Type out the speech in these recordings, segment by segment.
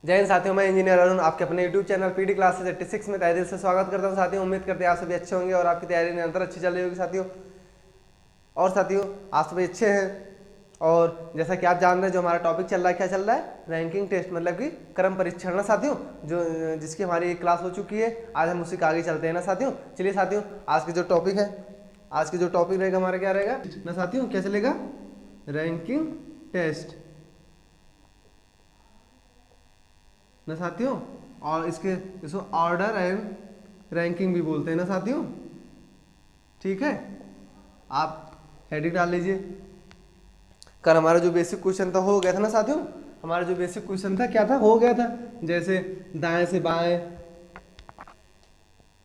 जय हिंद साथियों, मैं इंजीनियर अरुण आपके अपने यूट्यूब चैनल पीटी क्लासेस 86 में तहे दिल से स्वागत करता हूं। साथियों, उम्मीद करते हैं आप सभी अच्छे होंगे और आपकी तैयारी निरंतर अच्छी चल रही होगी साथियों। और साथियों, आप सभी अच्छे हैं। और जैसा कि आप जान रहे हैं, जो हमारा टॉपिक चल रहा है, क्या चल रहा है? रैंकिंग टेस्ट, मतलब कि क्रम परीक्षण ना साथियों, जो जिसकी हमारी एक क्लास हो चुकी है। आज हम उसी के आगे चलते हैं ना साथियों। चलिए साथियों, आज की जो टॉपिक रहेगा हमारा क्या रहेगा ना साथियों? क्या चलेगा? रैंकिंग टेस्ट ना साथियों। और इसको ऑर्डर एंड रैंकिंग भी बोलते हैं ना साथियों। ठीक है, आप हेडिंग डाल लीजिए। कल हमारा जो बेसिक क्वेश्चन था हो गया था ना साथियों। हमारा जो बेसिक क्वेश्चन था क्या था? हो गया था। जैसे दाएं से बाएं,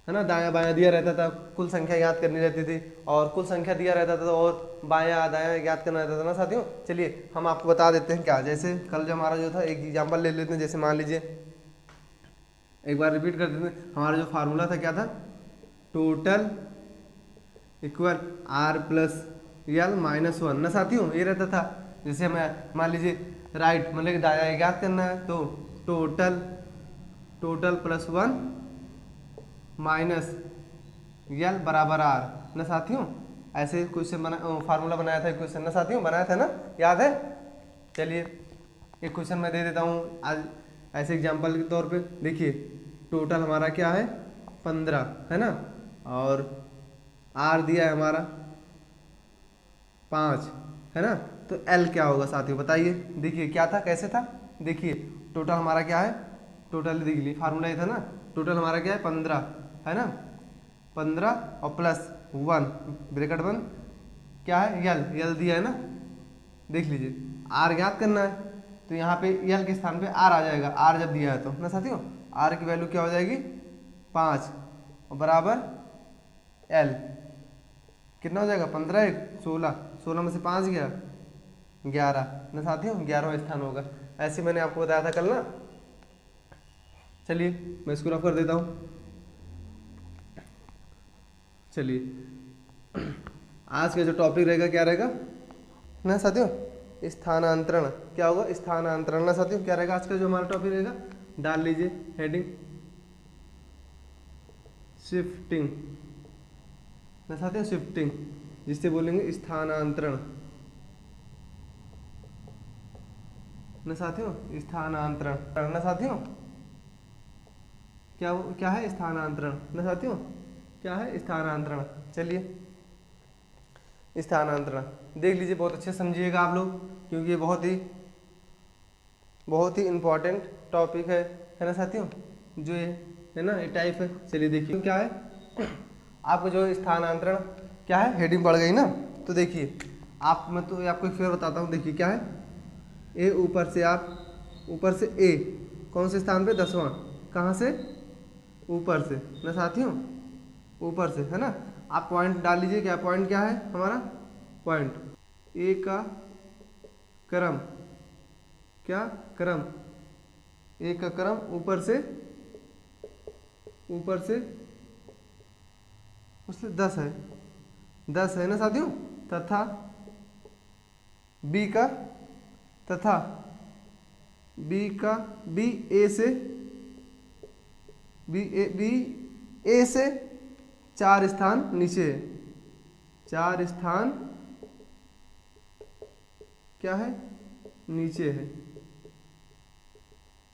है ना, दायां बायां दिया रहता था, कुल संख्या याद करनी रहती थी। और कुल संख्या दिया रहता था और बायां दायां याद करना रहता था ना साथियों। चलिए हम आपको बता देते हैं क्या। जैसे कल जो हमारा जो था, एक एग्जाम्पल ले लेते हैं। जैसे मान लीजिए, एक बार रिपीट कर देते हैं। हमारा जो फार्मूला था क्या था? Total equal R plus L minus one ना साथियों, ये रहता था। जैसे हमें मान लीजिए राइट, मतलब कि दायां याद करना है, तो टोटल प्लस वन माइनस यल बराबर आर ना साथियों। ऐसे क्वेश्चन फार्मूला बनाया था, क्वेश्चन ना साथियों, बनाया था ना, याद है? चलिए एक क्वेश्चन मैं दे देता हूँ आज ऐसे एग्जांपल के तौर पे। देखिए, टोटल हमारा क्या है? 15 है ना, और आर दिया है हमारा 5 है ना। तो एल क्या होगा साथियों, बताइए। देखिए क्या था, कैसे था? देखिए टोटल हमारा क्या है? टोटल देख लीजिए, फार्मूला ये था ना। टोटल हमारा क्या है? 15 है ना। 15 और प्लस 1 ब्रैकेट बंद, क्या है? यल दिया है ना। देख लीजिए, आर याद करना है, तो यहाँ पे यल के स्थान पे आर आ जाएगा। आर जब दिया है तो ना साथियों, आर की वैल्यू क्या हो जाएगी? 5 और बराबर एल कितना हो जाएगा? 15 1 16, 16 में से 5 गया 11 ना साथियों, 11वां स्थान होगा। ऐसे मैंने आपको बताया था कल ना। चलिए मैं इसको रफ कर देता हूँ। चलिए आज का जो टॉपिक रहेगा क्या रहेगा ना साथियों? स्थानांतरण। क्या होगा? स्थानांतरण ना साथियों। क्या रहेगा आज का जो हमारा टॉपिक रहेगा? डाल लीजिए हेडिंग शिफ्टिंग ना साथियों, शिफ्टिंग, जिससे बोलेंगे स्थानांतरण ना साथियों। स्थानांतरण ना साथियों, क्या है? स्थानांतरण ना साथियों, क्या है? स्थानांतरण। चलिए स्थानांतरण देख लीजिए, बहुत अच्छे समझिएगा आप लोग, क्योंकि ये बहुत ही इंपॉर्टेंट टॉपिक है ना साथियों, जो ये है ना, ये टाइप है। चलिए देखिए क्या है आपको जो स्थानांतरण क्या है, हेडिंग पड़ गई ना। तो देखिए मैं तो आपको एक फिर बताता हूँ। देखिए क्या है? ए ऊपर से ए कौन से स्थान पे? 10वां। कहाँ से? ऊपर से ना साथियों, ऊपर से है ना। आप पॉइंट डाल लीजिए। क्या पॉइंट क्या है हमारा? पॉइंट ए का क्रम, क्या क्रम? ए का क्रम ऊपर से उससे 10 है, 10 है ना साथियों। तथा बी का तथा बी ए से 4 स्थान नीचे है। 4 स्थान क्या है? नीचे है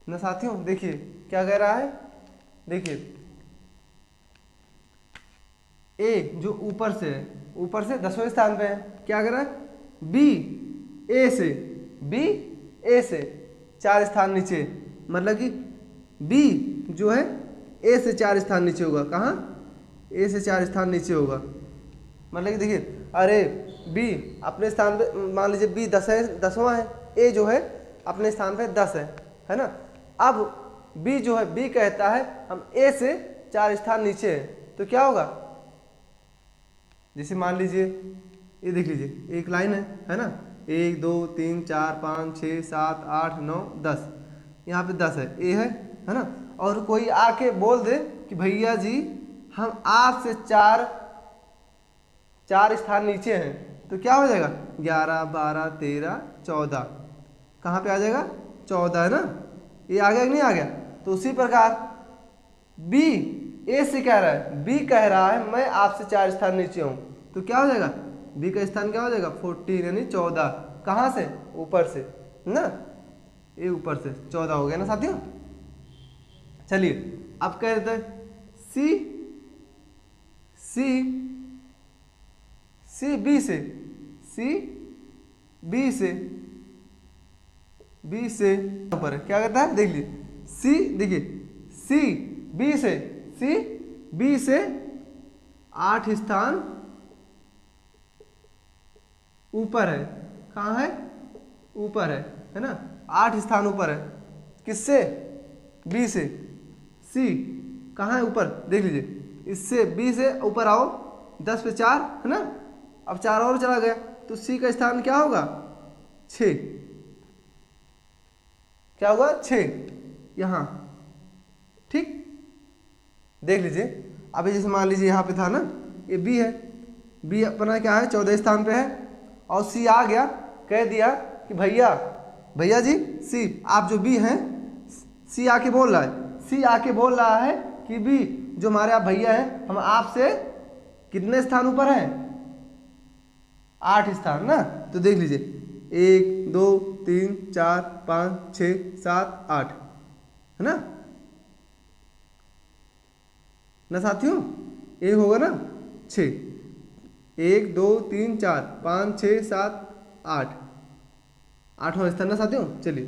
ना साथियों। देखिए क्या कह रहा है? देखिए ए जो ऊपर से है, ऊपर से 10वें स्थान पे है। क्या कर रहा है? बी ए से 4 स्थान नीचे, मतलब कि बी जो है ए से 4 स्थान नीचे होगा। कहाँ? ए से 4 स्थान नीचे होगा। मतलब कि देखिए, अरे बी अपने स्थान पे, मान लीजिए बी 10वां है, ए जो है अपने स्थान पे 10 है ना। अब बी जो है, बी कहता है हम ए से 4 स्थान नीचे है, तो क्या होगा? जैसे मान लीजिए ये देख लीजिए, एक लाइन है ना। 1 2 3 4 5 6 7 8 9 10, यहाँ पे 10 है, ए है ना। और कोई आके बोल दे कि भैया जी हम आप से 4 स्थान नीचे हैं, तो क्या हो जाएगा? 11 12 13 14, कहाँ पे आ जाएगा? 14 है ना। ये आ गया कि नहीं आ गया। तो उसी प्रकार बी ए से कह रहा है, बी कह रहा है मैं आपसे 4 स्थान नीचे हूँ, तो क्या हो जाएगा बी का स्थान क्या हो जाएगा 14 यानी 14। कहाँ से ऊपर से ना, ये ऊपर से 14 हो गया ना साथियों। चलिए अब कह देते हैं सी बी से, सी बी से ऊपर है, क्या कहता है देख लीजिए सी, देखिए सी बी से 8 स्थान ऊपर है। कहाँ है ऊपर है ना, 8 स्थान ऊपर है किससे बी से। सी कहाँ है ऊपर देख लीजिए, इससे बी से ऊपर आओ 10 पे 4 है ना, अब 4 और चला गया तो सी का स्थान क्या होगा 6, क्या होगा 6 यहाँ, ठीक। देख लीजिए अभी जैसे मान लीजिए यहाँ पे था ना ये बी है, बी अपना क्या है 14 स्थान पे है, और सी आ गया कह दिया कि भैया जी सी आप जो बी हैं, सी आके बोल रहा है कि बी जो हमारे आप भैया हैं हम आपसे कितने स्थान ऊपर हैं 8 स्थान ना। तो देख लीजिए 1 2 3 4 5 6 7 8 है ना साथियों, ये होगा ना 6, 1 2 3 4 5 6 7 8, 8वां स्थान ना साथियों। चलिए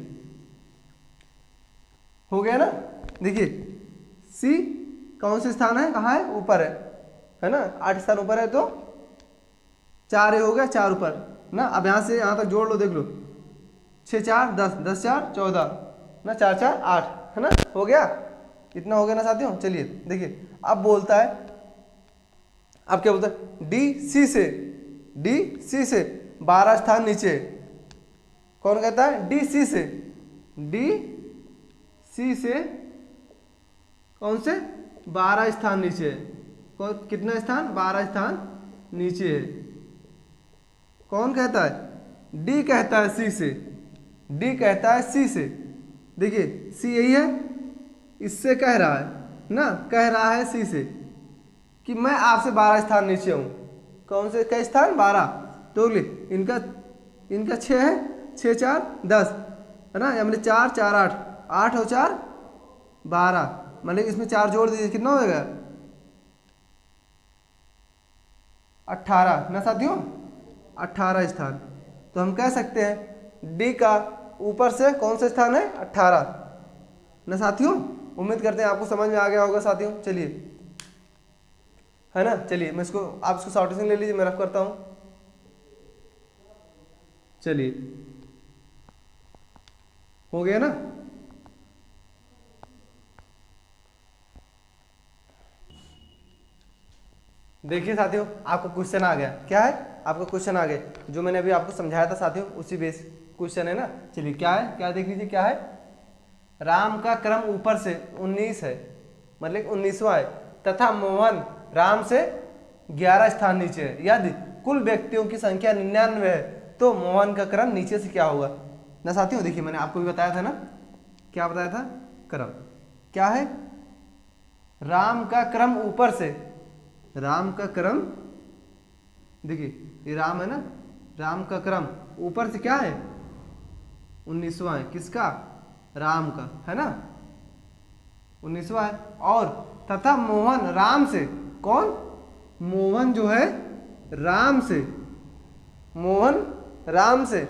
हो गया ना, देखिए सी कौन से स्थान है, कहाँ है ऊपर है ना, 8 स्थान ऊपर है तो 4 हो गया 4 ऊपर ना। अब यहाँ से यहाँ तक जोड़ लो, देख लो 6 4 10, 10 4 14 ना, 4 4 8 है ना, हो गया इतना हो गया ना साथियों। चलिए देखिए अब बोलता है, अब क्या बोलता है डी सी से 12 स्थान नीचे। कौन कहता है डी सी से कौन से 12 स्थान नीचे, कौन कितना स्थान 12 स्थान नीचे है। कौन कहता है डी कहता है सी से, देखिए सी यही है, इससे कह रहा है ना, कह रहा है सी से कि मैं आपसे 12 स्थान नीचे हूँ। कौन से कई स्थान 12, तो इनका 6 है, 6 4 10 है ना, या मतलब 4 4 8, 8 और 4 12, मतलब इसमें 4 जोड़ दीजिए कितना हो जाएगा 18 ना साथियों, 18 स्थान। तो हम कह सकते हैं डी का ऊपर से कौन सा स्थान है 18 ना साथियों। उम्मीद करते हैं आपको समझ में आ गया होगा साथियों। चलिए है ना, चलिए मैं इसको आप इसको सॉल्यूशन ले लीजिए, मैं रफ करता हूं। चलिए हो गया ना, देखिए साथियों आपको क्वेश्चन आ गया, क्या है आपका क्वेश्चन आ गया जो मैंने अभी आपको समझाया था साथियों, उसी बेस क्वेश्चन है ना। चलिए क्या है, क्या देख लीजिए क्या है, राम का क्रम ऊपर से 19 है, मतलब 19वां है, तथा मोहन राम से 11 स्थान नीचे है। यदि कुल व्यक्तियों की संख्या 99 है तो मोहन का क्रम नीचे से क्या होगा ना साथियों। देखिए मैंने आपको भी बताया था ना, क्या बताया था, क्रम क्या है, राम का क्रम ऊपर से, राम का क्रम देखिए ये राम है ना, राम का क्रम ऊपर से क्या है 19वां है, किसका राम का है ना, 19वां है। और तथा मोहन राम से, कौन मोहन जो है राम से, मोहन राम से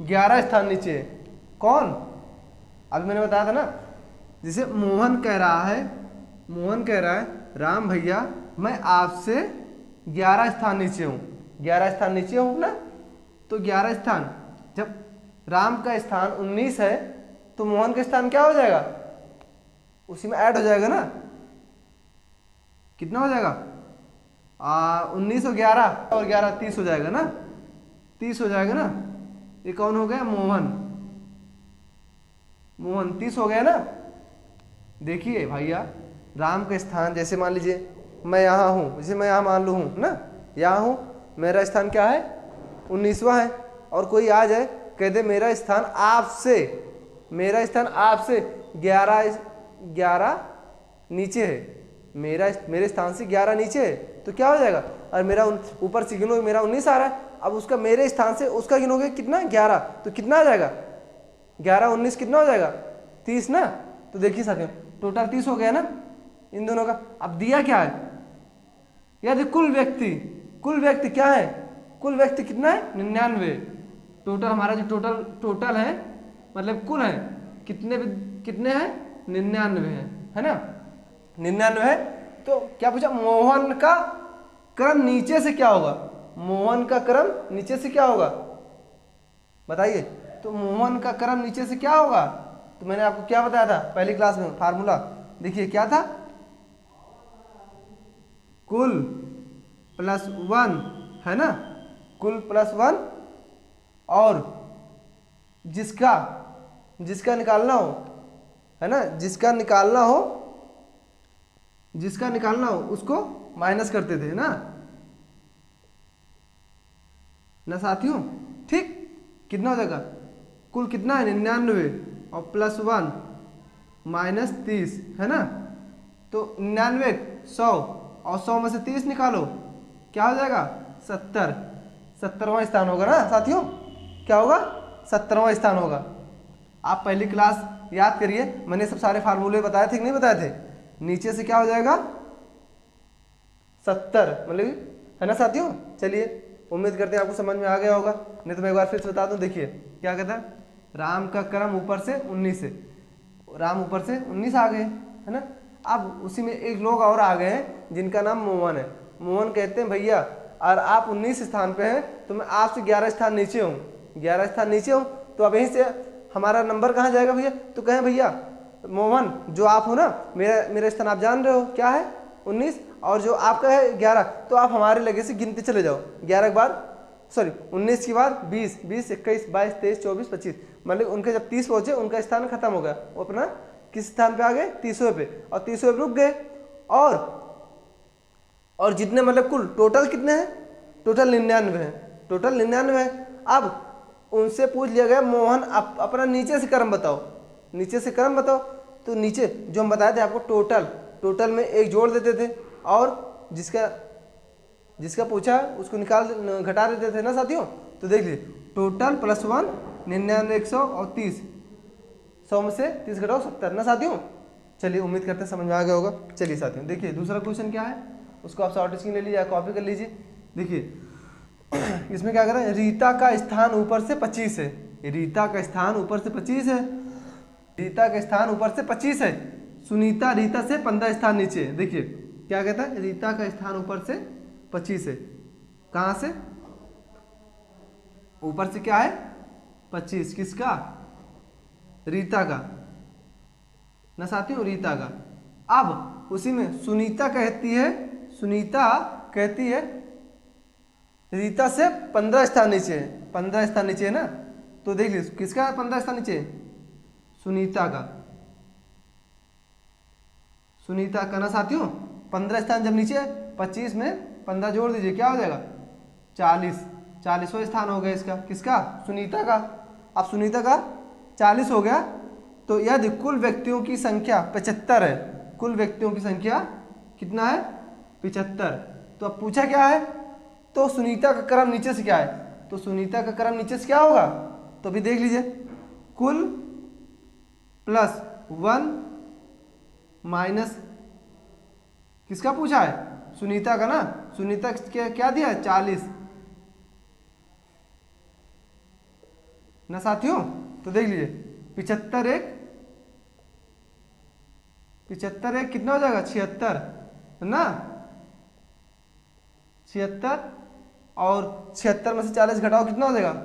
11 स्थान नीचे है। कौन, अभी मैंने बताया था ना, जिसे मोहन कह रहा है राम भैया मैं आपसे 11 स्थान नीचे हूँ, 11 स्थान नीचे हूँ ना। तो 11 स्थान, जब राम का स्थान 19 है तो मोहन का स्थान क्या हो जाएगा, उसी में ऐड हो जाएगा ना, कितना हो जाएगा 19 और 11 और 11 30 हो जाएगा ना, 30 हो जाएगा ना। ये कौन हो गया मोहन, मोहन 30 हो गया ना। देखिए भैया राम का स्थान, जैसे मान लीजिए मैं यहाँ हूँ, जैसे मैं यहाँ मान लूँ हूँ ना, यहाँ हूँ, मेरा स्थान क्या है 19वां है, और कोई आ जाए कह दे मेरा स्थान आपसे मेरा स्थान आपसे 11 नीचे है, मेरे स्थान से 11 नीचे है, तो क्या हो जाएगा, और मेरा ऊपर से गिनोगे मेरा 19 आ रहा है, अब उसका मेरे स्थान से उसका गिनोगे कितना 11, तो कितना आ जाएगा 11 19 कितना हो जाएगा 30 ना। तो देखिए साथियों टोटल 30 हो गया ना इन दोनों का। अब दिया क्या है, यदि कुल व्यक्ति क्या है, कुल व्यक्ति कितना है 99। टोटल हमारा जो टोटल है मतलब कुल है कितने हैं 99 है ना, 99 है। तो क्या पूछा, मोहन का क्रम नीचे से क्या होगा, मोहन का क्रम नीचे से क्या होगा बताइए। तो मोहन का क्रम नीचे से क्या होगा, तो मैंने आपको क्या बताया था पहली क्लास में फार्मूला, देखिए क्या था, कुल प्लस 1 है ना, कुल प्लस 1 और जिसका निकालना हो है ना, जिसका निकालना हो उसको माइनस करते थे ना साथियों। ठीक, कितना हो जाएगा, कुल कितना है 99 और प्लस 1 माइनस 30 है ना, तो 99 100 और 100 में से 30 निकालो क्या हो जाएगा 70वां स्थान होगा ना साथियों, क्या होगा 70वां स्थान होगा। आप पहली क्लास याद करिए, मैंने सब सारे फार्मूले बताए थे कि नहीं बताए थे, नीचे से क्या हो जाएगा 70 मतलब है ना साथियों। चलिए उम्मीद करते हैं आपको समझ में आ गया होगा, नहीं तो मैं एक बार फिर से बता दूं। देखिए क्या कहता है, राम का क्रम ऊपर से 19 है, राम ऊपर से 19 आ गए है ना। अब उसी में एक लोग और आ गए हैं जिनका नाम मोहन है। मोहन कहते हैं भैया और आप 19 स्थान पे हैं तो मैं आपसे 11 स्थान नीचे हूँ, 11 स्थान नीचे हूँ, तो अब यहीं से हमारा नंबर कहाँ जाएगा भैया, तो कहें भैया मोहन जो आप हो ना, मेरा स्थान आप जान रहे हो क्या है 19 और जो आपका है 11, तो आप हमारे लगे से गिनते चले जाओ 11 के बाद 19 के बाद 20 21 22 23 24 25, मतलब उनके जब 30 पहुंचे उनका स्थान खत्म हो गया, वो अपना किस स्थान पे आ गए 30वें पे, और 30वें पे रुक गए। और जितने मतलब कुल टोटल कितने हैं, टोटल 99 है, टोटल 99 है। अब उनसे पूछ लिया गया मोहन अपना नीचे से क्रम बताओ, नीचे से क्रम बताओ, तो नीचे जो हम बताए थे आपको टोटल में एक जोड़ देते थे और जिसका पूछा उसको घटा देते थे ना साथियों। तो देख लीजिए टोटल प्लस 1 99 100 और 30, 100 में से 30 घटाओ 70 ना साथियों। चलिए उम्मीद करते हैं समझ में आ गया होगा। चलिए साथियों देखिए दूसरा क्वेश्चन क्या है, उसको आप शॉर्ट स्क्रीन ले लीजिए या कॉपी कर लीजिए। देखिए इसमें क्या कर रहे हैं, रीता का स्थान ऊपर से 25 है, रीता का स्थान ऊपर से 25 है, रीता का स्थान ऊपर से 25 है, सुनीता रीता से 15 स्थान नीचे है। देखिए क्या कहता है, रीता का स्थान ऊपर से 25 है, कहाँ से ऊपर से क्या है 25, किसका रीता का ना साथियों, रीता का। अब उसी में सुनीता कहती है रीता से 15 स्थान नीचे है, 15 स्थान नीचे है ना, तो देख लीजिए किसका 15 स्थान नीचे है, सुनीता का ना साथियों। 15 स्थान जब नीचे है 25 में 15 जोड़ दीजिए क्या हो जाएगा 40वां स्थान हो गया इसका, किसका सुनीता का। अब सुनीता का 40 हो गया, तो यदि कुल व्यक्तियों की संख्या 75 है, कुल व्यक्तियों की संख्या कितना है 75, तो अब पूछा क्या है, तो सुनीता का क्रम नीचे से क्या है, तो सुनीता का क्रम नीचे से क्या होगा, तो अभी देख लीजिए कुल प्लस 1 माइनस किसका पूछा है सुनीता का ना, सुनीता क्या दिया है 40 ना साथियों। तो देख लीजिए 75 एक कितना हो जाएगा 76 ना, 76 और 76 में से 40 घटाओ कितना हो जाएगा,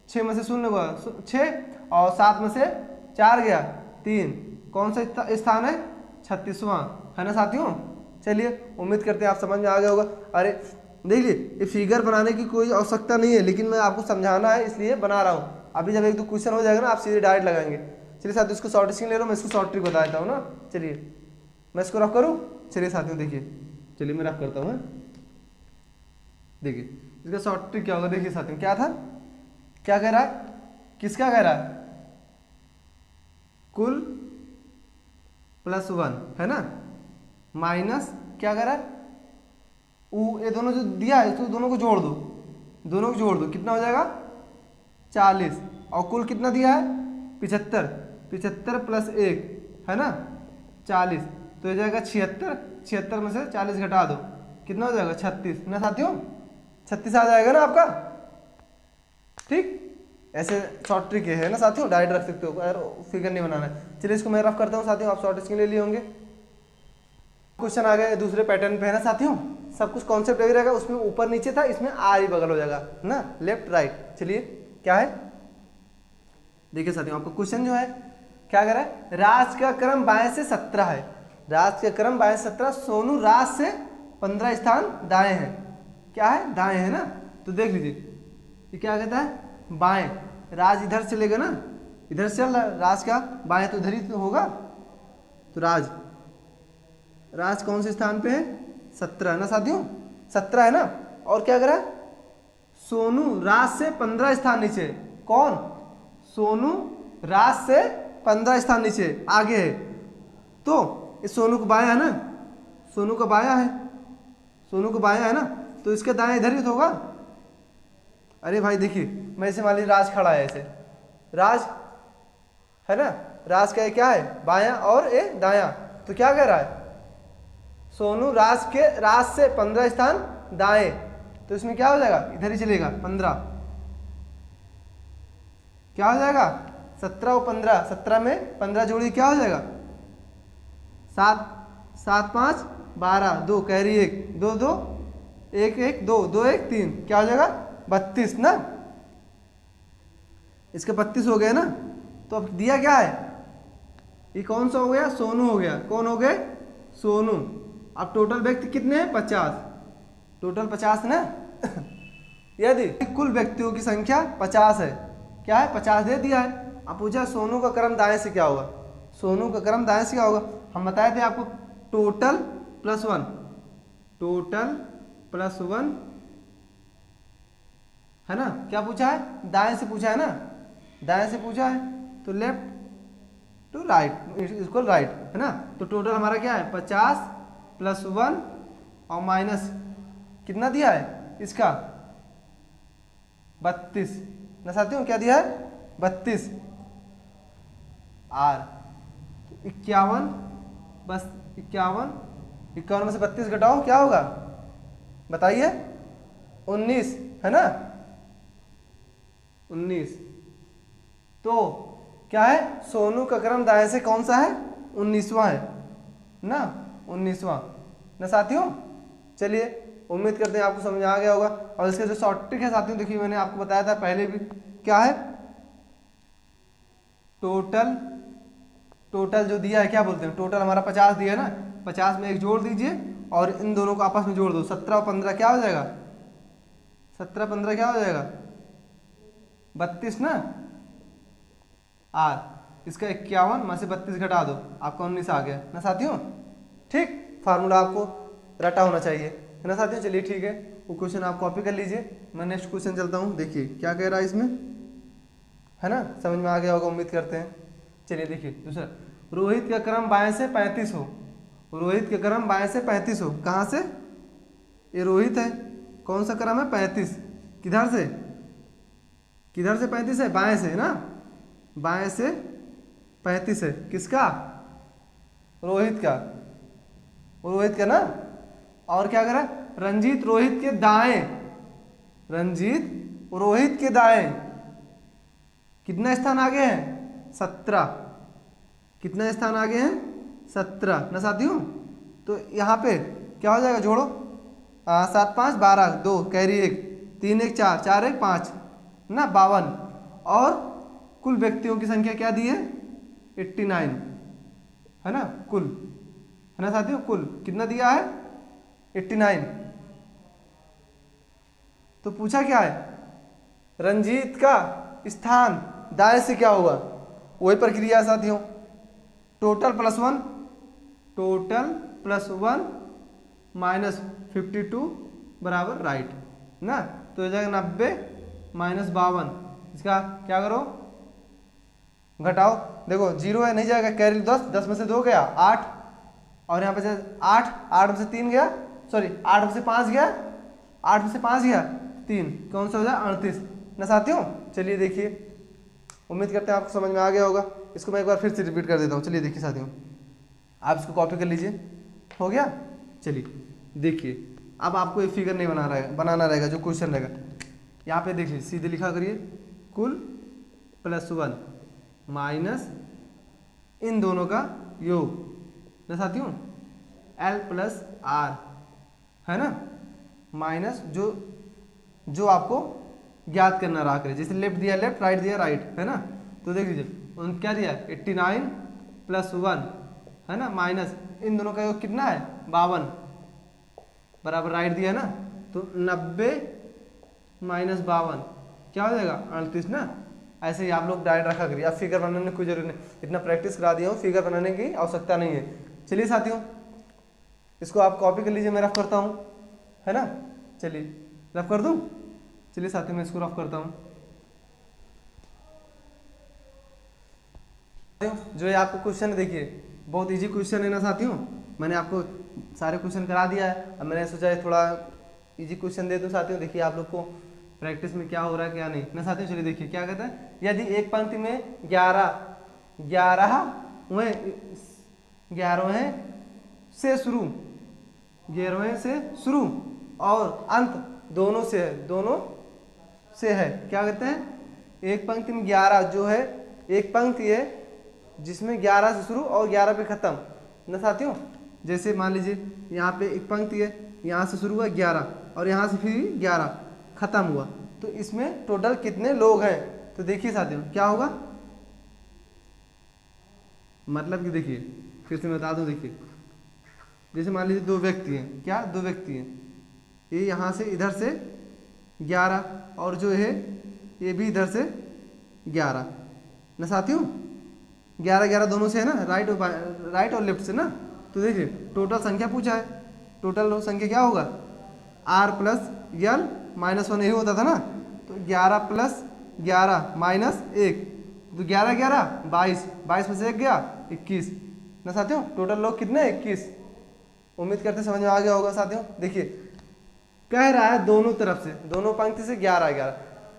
6 में से 0 हुआ 6 और 7 में से 4 गया 3, कौन सा स्थान है 36वां है ना साथियों। चलिए उम्मीद करते हैं आप समझ में आ गया होगा। अरे देखिए ये फिगर बनाने की कोई आवश्यकता नहीं है, लेकिन मैं आपको समझाना है इसलिए बना रहा हूँ। अभी जब एक दो क्वेश्चन हो जाएगा ना आप सीधे डायरेक्ट लगाएंगे। चलिए साथियों इसको शॉर्ट स्क्रीन ले लो, मैं इसको शॉर्ट ट्रिक बता देता हूँ ना। चलिए मैं इसको रफ करूँ, चलिए साथियों देखिए, चलिए मैं रफ करता हूँ। देखिए इसका शॉर्ट ट्रिक क्या होगा, देखिए साथियों क्या था, क्या कह रहा है, किसका कह रहा है कुल +1 है ना, माइनस क्या करा ये दोनों जो दिया है तो दोनों को जोड़ दो, दोनों को जोड़ दो, कितना हो जाएगा 40, और कुल कितना दिया है 75, 75 + 1 है ना 40, तो हो जाएगा 76, 76 में से 40 घटा दो, कितना हो जाएगा 36 ना साथियों, 36 आ जाएगा ना आपका। ठीक, ऐसे शॉर्ट ट्रिक है ना साथियों, डायरेक्ट रख सकते हो, अगर फिगर नहीं बनाना है। चलिए इसको मैं रफ करता हूँ साथियों, आप शॉर्ट स्क्रीन ले लिए होंगे। क्वेश्चन आ गया दूसरे पैटर्न पे है ना साथियों, सब कुछ कॉन्सेप्ट वही रहेगा, उसमें ऊपर नीचे था, इसमें आर ही बगल हो जाएगा ना, लेफ्ट राइट। चलिए क्या है देखिए साथियों, आपको क्वेश्चन जो है क्या कह रहा है, राज का क्रम बाएं से 17 है, राज का क्रम बाएं से 17, सोनू राज से 15 स्थान दाएं है, क्या है दाएं है ना, तो देख लीजिए ये क्या कहता है बाएं, राज इधर चलेगा ना, इधर से चल राज का बाएं तो इधर ही तो होगा, तो राज राज कौन से स्थान पे है 17 ना साथियों, 17 है ना, और क्या करा सोनू राज से 15 स्थान नीचे, कौन सोनू राज से 15 स्थान नीचे आगे है, तो इस सोनू को बाया है ना, सोनू का बाया है, सोनू को बाया है ना, तो इसके दाएं इधर ही तो होगा। अरे भाई देखिए मैं इसे मान लीजिए राज खड़ा है, ऐसे राज है ना, राज का ये क्या है बाया और ये दाया, तो क्या कह रहा है सोनू राज से 15 स्थान दाएं, तो इसमें क्या हो जाएगा इधर ही चलेगा 15, क्या हो जाएगा 17 और 15, 17 में 15 जोड़ी क्या हो जाएगा 7, 7 5 12, 2 कैरी 1, 2 2 1 1 2 2 1 3, क्या हो जाएगा 32 ना, इसके 32 हो गए ना, तो अब दिया क्या है ये कौन सा हो गया सोनू हो गया, कौन हो गए सोनू। अब टोटल व्यक्ति कितने हैं 50, टोटल 50 ना यदि कुल व्यक्तियों की संख्या 50 है, क्या है 50 दे दिया है, अब पूछा सोनू का क्रम दाएं से क्या होगा, सोनू का क्रम दाएं से क्या होगा, हम बताए थे आपको टोटल +1, टोटल +1 है ना, क्या पूछा है दाएं से पूछा है ना, दाएं से पूछा है तो left to right equal right है ना, तो टोटल हमारा क्या है 50 +1 और माइनस कितना दिया है इसका 32 ना साथियों, क्या दिया है 32 आर, 51 बस 51, 51 में से 32 घटाओ क्या होगा बताइए 19 है ना, 19, तो क्या है सोनू का क्रम दाएं से कौन सा है 19वां है ना, 19वां ना साथियों। चलिए उम्मीद करते हैं आपको समझ आ गया होगा, और इसके जो शॉर्ट ट्रिक है साथियों देखिए मैंने आपको बताया था पहले भी, क्या है टोटल, टोटल जो दिया है क्या बोलते हैं टोटल हमारा 50 दिया है ना, 50 में एक जोड़ दीजिए और इन दोनों को आपस में जोड़ दो, 17 और 15 क्या हो जाएगा 17 15 क्या हो जाएगा 32 ना, आर इसका 51 में से 32 घटा दो आपका 19 आ गया ना साथियों। ठीक, फार्मूला आपको रटा होना चाहिए है ना साथियों। चलिए ठीक है, वो क्वेश्चन आप कॉपी कर लीजिए, मैं नेक्स्ट क्वेश्चन चलता हूँ, देखिए क्या कह रहा है इसमें है ना, समझ में आ गया होगा उम्मीद करते हैं। चलिए देखिए दूसरा, रोहित का क्रम बाएं से 35 हो, रोहित का क्रम बाएं से 35 हो, कहाँ से ये रोहित है, कौन सा क्रम है 35, किधर से 35 है बाएं से ना, बाएं से 35 है, किसका रोहित का, रोहित का ना, और क्या करा रंजीत रोहित के दाएं, रंजीत रोहित के दाएं कितना स्थान आगे हैं 17, कितना स्थान आगे हैं 17 ना साथियों। तो यहाँ पे क्या हो जाएगा जोड़ो 7 5 12, 2 कैरी 1, 3 1 4, 4 1 5 ना 52, और कुल व्यक्तियों की संख्या क्या दी है 89 है ना, कुल है ना साथियों, कुल कितना दिया है 89। तो पूछा क्या है रंजीत का स्थान दाएं से क्या होगा, वही प्रक्रिया है साथियों, टोटल +1, टोटल +1 माइनस 52 बराबर राइट ना, तो हो जाएगा 90 माइनस 52, इसका क्या करो घटाओ, देखो 0 है नहीं जाएगा, कैरी 10, 10 में से 2 गया 8, और यहाँ पे 8, 8 में से 3 गया, सॉरी 8 में से 5 गया, 8 में से 5 गया 3, कौन सा हो जाए 38 ना साथियों। चलिए देखिए, उम्मीद करते हैं आपको समझ में आ गया होगा। इसको मैं एक बार फिर से रिपीट कर देता हूँ। चलिए देखिए साथियों, आप इसको कॉपी कर लीजिए, हो गया। चलिए देखिए, अब आपको एक फिगर नहीं बनाना रहेगा, जो क्वेश्चन रहेगा यहाँ पे देखिए, सीधे लिखा करिए कुल +1 माइनस इन दोनों का योग ना साथियों, L + R है ना, माइनस जो आपको ज्ञात करना रहा करे, जैसे लेफ्ट दिया लेफ्ट, राइट दिया राइट, है ना। तो देख लीजिए उन्होंने क्या दिया 89 + 1 है ना, माइनस इन दोनों का योग कितना है 52 बराबर राइट दिया ना, तो 90 - 52 क्या हो जाएगा 38 ना। ऐसे ही आप लोग डायरेक्ट रखा करिए, आप फिगर बनाने की कोई जरूरत नहीं, इतना प्रैक्टिस करा दिया हूँ, फिगर बनाने की आवश्यकता नहीं है। चलिए साथियों, इसको आप कॉपी कर लीजिए, मैं रफ करता हूँ, है ना। चलिए रफ कर दूँ, चलिए साथियों मैं इसको रफ करता हूँ। जो ये आपको क्वेश्चन देखिए, बहुत इजी क्वेश्चन है ना साथियों, मैंने आपको सारे क्वेश्चन करा दिया है। अब मैंने सोचा थोड़ा इजी क्वेश्चन दे दूं साथियों, देखिए आप लोग को प्रैक्टिस में क्या हो रहा है क्या नहीं ना साथियों। चलिए देखिए क्या कहता है, यदि एक पंक्ति में 11वें से शुरू और अंत दोनों से है, क्या कहते हैं, एक पंक्ति में 11 जो है, एक पंक्ति है जिसमें 11 से शुरू और 11 पे खत्म ना साथियों। जैसे मान लीजिए यहाँ पे एक पंक्ति है, यहाँ से शुरू हुआ 11 और यहाँ से फिर 11 खत्म हुआ, तो इसमें टोटल कितने लोग हैं। तो देखिए साथियों क्या होगा, मतलब कि देखिए फिर से मैं बता दूं, देखिए जैसे मान लीजिए 2 व्यक्ति हैं, क्या 2 व्यक्ति हैं, ये यहाँ से इधर से 11 और जो है ये भी इधर से 11 ना साथियों, 11 दोनों से है ना, राइट और लेफ्ट से ना। तो देखिए टोटल संख्या पूछा है, टोटल संख्या क्या होगा R + L - 1 यही होता था ना, तो 11 + 11 - 1, तो 11 11 22, 22 में से 1 गया 21 ना साथियों। टोटल लोग कितने 21। उम्मीद करते समझ में आ गया होगा साथियों। देखिए कह रहा है दोनों तरफ से, दोनों पंक्ति से 11 11,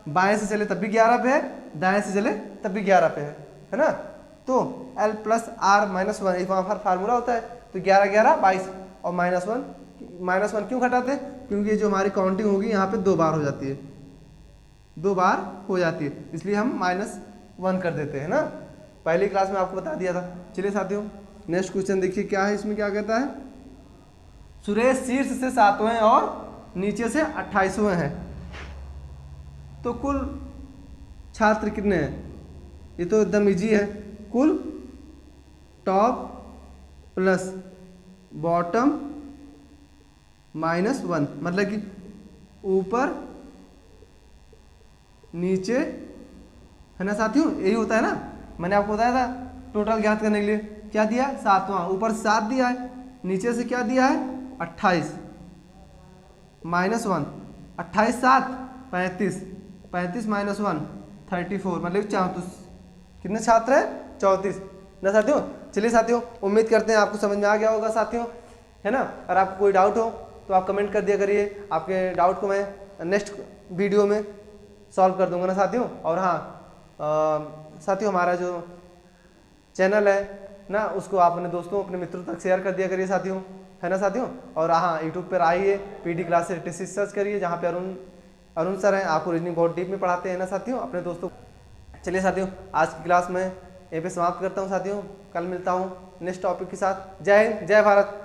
बाएं से चले तब भी 11 पे है, दाएं से चले तब भी 11 पे है ना। तो L + R - 1 एक वहाँ पर फार्मूला होता है, तो 11 11 22 और -1 क्यों घटाते हैं, क्योंकि जो हमारी काउंटिंग होगी यहाँ पे 2 बार हो जाती है, 2 बार हो जाती है, इसलिए हम -1 कर देते हैं ना। पहली क्लास में आपको बता दिया था। चलिए साथियों नेक्स्ट क्वेश्चन देखिए क्या है, इसमें क्या कहता है, सुरेश शीर्ष से 7वें और नीचे से 28वें हैं, तो कुल छात्र कितने हैं। ये तो एकदम इजी है, कुल टॉप प्लस बॉटम -1, मतलब कि ऊपर नीचे है ना साथियों, यही होता है ना। मैंने आपको बताया था टोटल ज्ञात करने के लिए क्या दिया, 7वां, ऊपर 7 दिया है, नीचे से क्या दिया है 28 -1, 28 7 35, 35 -1 34, मतलब 34। कितने छात्र हैं 34 ना साथियों। चलिए साथियों उम्मीद करते हैं आपको समझ में आ गया होगा साथियों, है ना। अगर आपको कोई डाउट हो तो आप कमेंट कर दिया करिए, आपके डाउट को मैं नेक्स्ट वीडियो में सॉल्व कर दूंगा ना साथियों। और हाँ साथियों, हमारा जो चैनल है ना, उसको आप अपने दोस्तों अपने मित्रों तक शेयर कर दिया करिए साथियों, है ना साथियों। और हाँ यूट्यूब पर आइए, PD क्लासेस TC सर्च करिए, जहाँ पे अरुण सर हैं, आपको रीजनिंग बहुत डीप में पढ़ाते हैं ना साथियों, अपने दोस्तों। चलिए साथियों आज की क्लास में यहीं पे समाप्त करता हूँ साथियों, कल मिलता हूँ नेक्स्ट टॉपिक के साथ। जय हिंद, जय भारत।